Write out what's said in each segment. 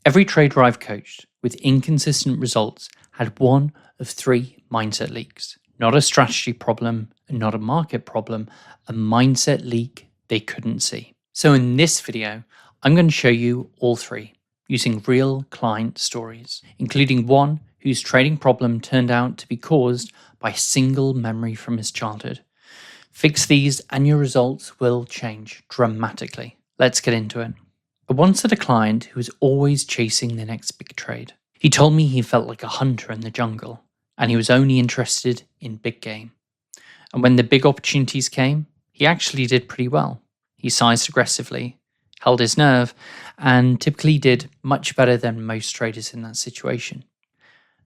Every trader I've coached with inconsistent results had one of three mindset leaks. Not a strategy problem and not a market problem, a mindset leak they couldn't see. So in this video, I'm going to show you all three using real client stories, including one whose trading problem turned out to be caused by a single memory from his childhood. Fix these and your results will change dramatically. Let's get into it. I once had a client who was always chasing the next big trade. He told me he felt like a hunter in the jungle, and he was only interested in big game. And when the big opportunities came, he actually did pretty well. He sized aggressively, held his nerve, and typically did much better than most traders in that situation.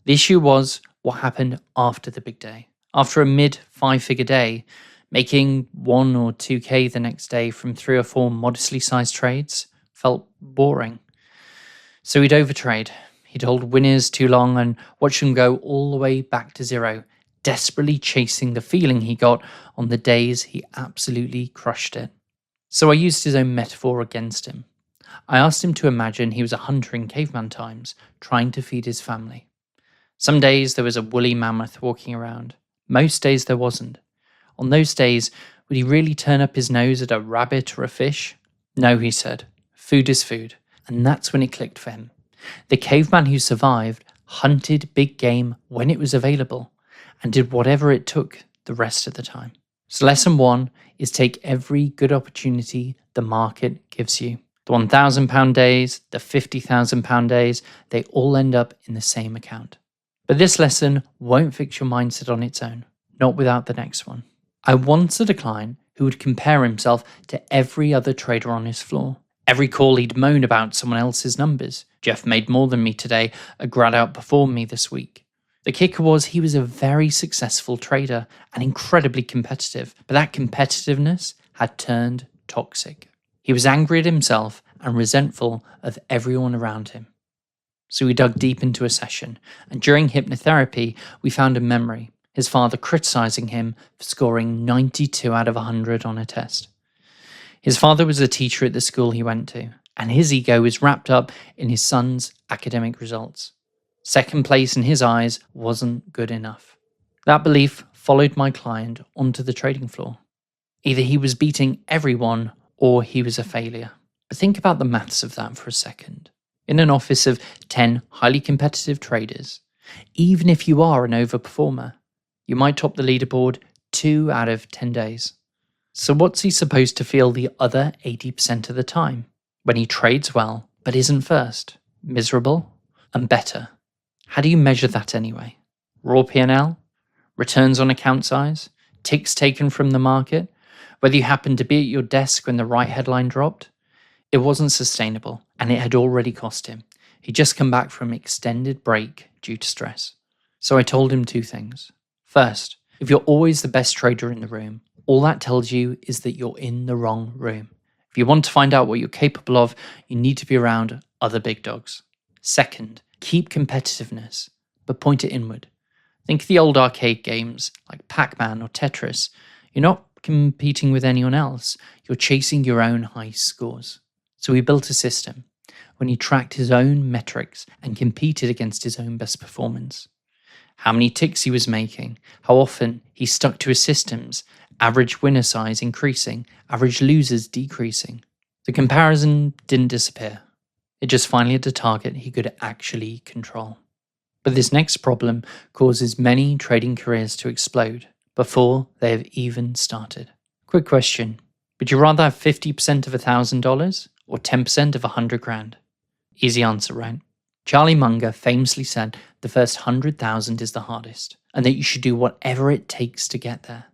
The issue was what happened after the big day. After a mid 5-figure day, making 1 or 2K the next day from 3 or 4 modestly sized trades felt boring. So he'd overtrade. He'd hold winners too long and watch them go all the way back to zero, desperately chasing the feeling he got on the days he absolutely crushed it. So I used his own metaphor against him. I asked him to imagine he was a hunter in caveman times, trying to feed his family. Some days there was a woolly mammoth walking around. Most days there wasn't. On those days, would he really turn up his nose at a rabbit or a fish? No, he said. Food is food. And that's when it clicked for him. The caveman who survived hunted big game when it was available and did whatever it took the rest of the time. So lesson 1 is take every good opportunity the market gives you. The £1,000 days, the £50,000 days, they all end up in the same account. But this lesson won't fix your mindset on its own, not without the next one. I once had a client who would compare himself to every other trader on his floor. Every call he'd moan about someone else's numbers. Jeff made more than me today, a grad outperformed me this week. The kicker was he was a very successful trader and incredibly competitive, but that competitiveness had turned toxic. He was angry at himself and resentful of everyone around him. So we dug deep into a session, and during hypnotherapy, we found a memory, his father criticizing him for scoring 92 out of 100 on a test. His father was a teacher at the school he went to, and his ego was wrapped up in his son's academic results. Second place in his eyes wasn't good enough. That belief followed my client onto the trading floor. Either he was beating everyone or he was a failure. But think about the maths of that for a second. In an office of 10 highly competitive traders, even if you are an overperformer, you might top the leaderboard 2 out of 10 days. So what's he supposed to feel the other 80% of the time? When he trades well, but isn't first? Miserable? And better? How do you measure that anyway? Raw P&L? Returns on account size? Ticks taken from the market? Whether you happened to be at your desk when the right headline dropped? It wasn't sustainable, and it had already cost him. He'd just come back from an extended break due to stress. So I told him 2 things. First, if you're always the best trader in the room, all that tells you is that you're in the wrong room. If you want to find out what you're capable of, you need to be around other big dogs. Second, keep competitiveness, but point it inward. Think of the old arcade games like Pac-Man or Tetris. You're not competing with anyone else. You're chasing your own high scores. So he built a system when he tracked his own metrics and competed against his own best performance. How many ticks he was making, how often he stuck to his systems, average winner size increasing, average losers decreasing. The comparison didn't disappear. It just finally had a target he could actually control. But this next problem causes many trading careers to explode before they have even started. Quick question. Would you rather have 50% of $1,000 or 10% of 100 grand? Easy answer, right? Charlie Munger famously said the first 100,000 is the hardest, and that you should do whatever it takes to get there,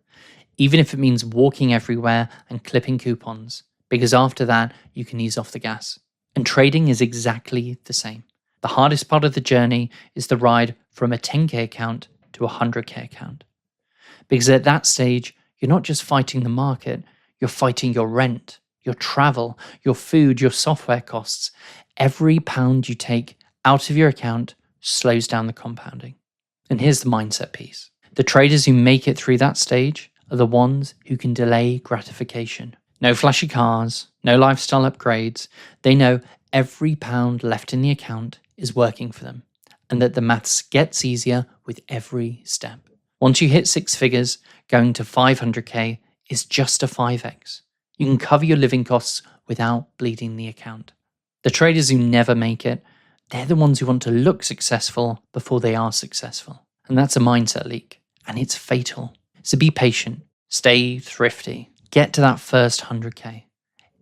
even if it means walking everywhere and clipping coupons, because after that, you can ease off the gas. And trading is exactly the same. The hardest part of the journey is the ride from a 10K account to a 100K account. Because at that stage, you're not just fighting the market, you're fighting your rent, your travel, your food, your software costs. Every pound you take out of your account slows down the compounding. And here's the mindset piece. The traders who make it through that stage are the ones who can delay gratification. No flashy cars, no lifestyle upgrades. They know every pound left in the account is working for them, and that the maths gets easier with every step. Once you hit 6 figures, going to 500k is just a 5x. You can cover your living costs without bleeding the account. The traders who never make it, they're the ones who want to look successful before they are successful. And that's a mindset leak, and it's fatal. So be patient, stay thrifty, get to that first 100k.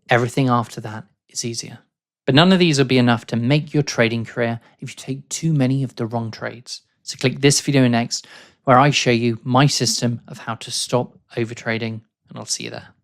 Everything after that is easier. But none of these will be enough to make your trading career if you take too many of the wrong trades. So click this video next, where I show you my system of how to stop overtrading, and I'll see you there.